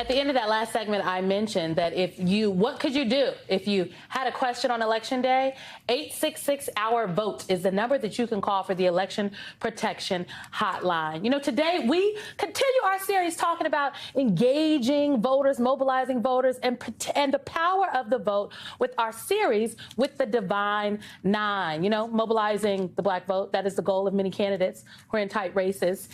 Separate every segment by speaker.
Speaker 1: At the end of that last segment, I mentioned that what could you do if you had a question on Election Day? 866-OUR-VOTE is the number that you can call for the Election Protection Hotline. You know, today we continue our series talking about engaging voters, mobilizing voters, and the power of the vote with our series with the Divine Nine. You know, mobilizing the black vote, that is the goal of many candidates who are in tight races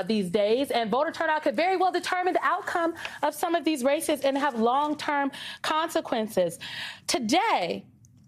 Speaker 1: these days. And voter turnout could very well determine the outcome of some of these races and have long-term consequences. Today,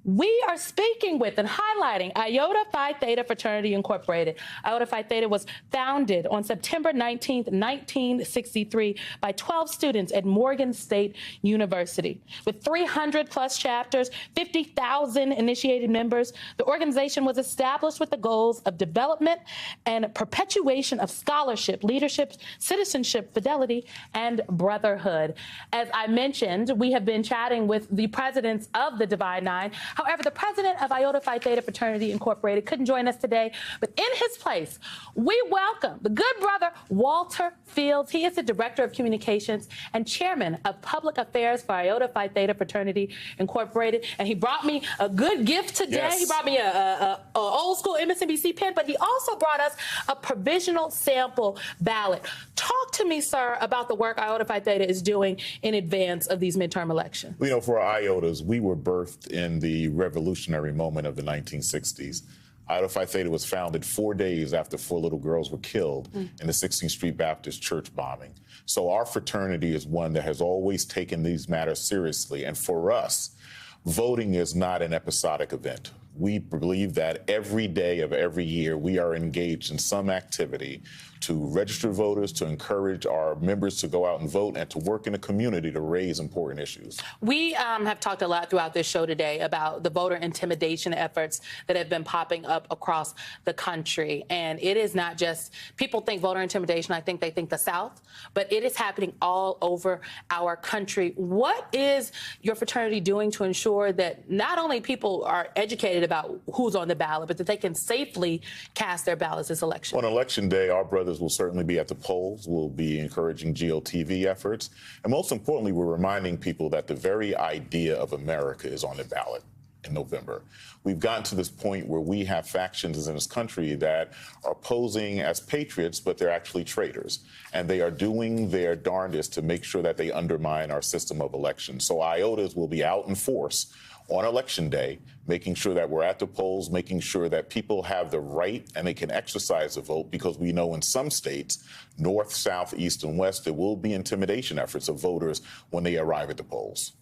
Speaker 1: we are speaking with and highlighting Iota Phi Theta Fraternity Incorporated. Iota Phi Theta was founded on September 19th, 1963 by 12 students at Morgan State University. With 300 plus chapters, 50,000 initiated members, the organization was established with the goals of development and perpetuation of scholarship, leadership, citizenship, fidelity, and brotherhood. As I mentioned, we have been chatting with the presidents of the Divine Nine. However, the president of Iota Phi Theta Fraternity Incorporated couldn't join us today, but in his place, we welcome the good brother, Walter Fields. He is the director of communications and chairman of public affairs for Iota Phi Theta Fraternity Incorporated. And he brought me a good gift today. Yes. He brought me a old school MSNBC pen, but he also brought us a provisional sample ballot. Talk to me, sir, about the work Iota Phi Theta is doing in advance of these midterm elections.
Speaker 2: You know, for our Iotas, we were birthed in the revolutionary moment of the 1960s. Iota Phi Theta was founded 4 days after 4 little girls were killed in the 16th Street Baptist Church bombing. So our fraternity is one that has always taken these matters seriously. And for us, voting is not an episodic event. We believe that every day of every year we are engaged in some activity to register voters, to encourage our members to go out and vote, and to work in the community to raise important issues.
Speaker 1: We have talked a lot throughout this show today about the voter intimidation efforts that have been popping up across the country. And it is not just, people think voter intimidation, I think they think the South, but it is happening all over our country. What is your fraternity doing to ensure that not only people are educated about who's on the ballot, but that they can safely cast their ballots this election?
Speaker 2: On Election Day, our brothers will certainly be at the polls. We'll be encouraging GOTV efforts. And most importantly, we're reminding people that the very idea of America is on the ballot in November. We've gotten to this point where we have factions in this country that are posing as patriots, but they're actually traitors. And they are doing their darndest to make sure that they undermine our system of elections. So IOTAs will be out in force on Election Day, making sure that we're at the polls, making sure that people have the right and they can exercise the vote, because we know in some states, north, south, east, and west, there will be intimidation efforts of voters when they arrive at the polls.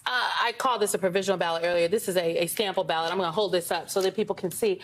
Speaker 1: I called this a provisional ballot earlier. This is a sample ballot. I'm going to hold this up so that people can see.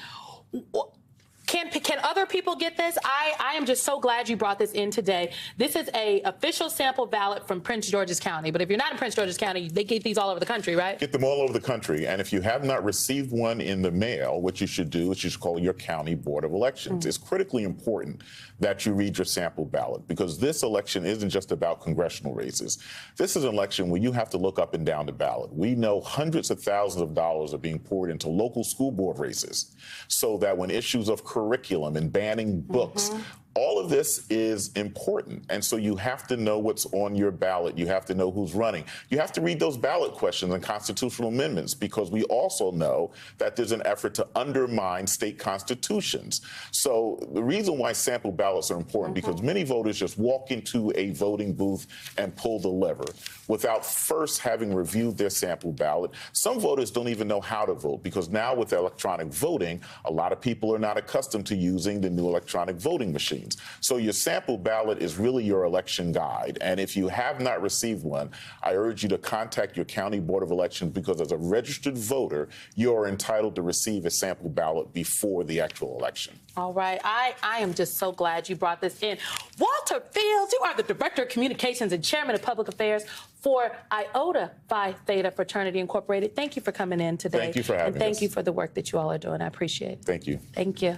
Speaker 1: Can other people get this? I am just so glad you brought this in today. This is a official sample ballot from Prince George's County. But if you're not in Prince George's County, they get these all over the country, right?
Speaker 2: Get them all over the country. And if you have not received one in the mail, what you should do is you should call your county board of elections. It's critically important that you read your sample ballot, because this election isn't just about congressional races. This is an election where you have to look up and down the ballot. We know hundreds of thousands of dollars are being poured into local school board races, so that when issues of curriculum and banning books, all of this is important. And so you have to know what's on your ballot. You have to know who's running. You have to read those ballot questions and constitutional amendments, because we also know that there's an effort to undermine state constitutions. So the reason why sample ballots are important, because many voters just walk into a voting booth and pull the lever without first having reviewed their sample ballot. Some voters don't even know how to vote, because now with electronic voting, a lot of people are not accustomed to using the new electronic voting machine. So your sample ballot is really your election guide. And if you have not received one, I urge you to contact your county board of elections, because as a registered voter, you're entitled to receive a sample ballot before the actual election.
Speaker 1: All right. I am just so glad you brought this in. Walter Fields, you are the Director of Communications and Chairman of Public Affairs for Iota Phi Theta Fraternity Incorporated. Thank you for coming in today.
Speaker 2: Thank you for having us.
Speaker 1: And thank you for the work that you all are doing. I appreciate it.
Speaker 2: Thank you.
Speaker 1: Thank you.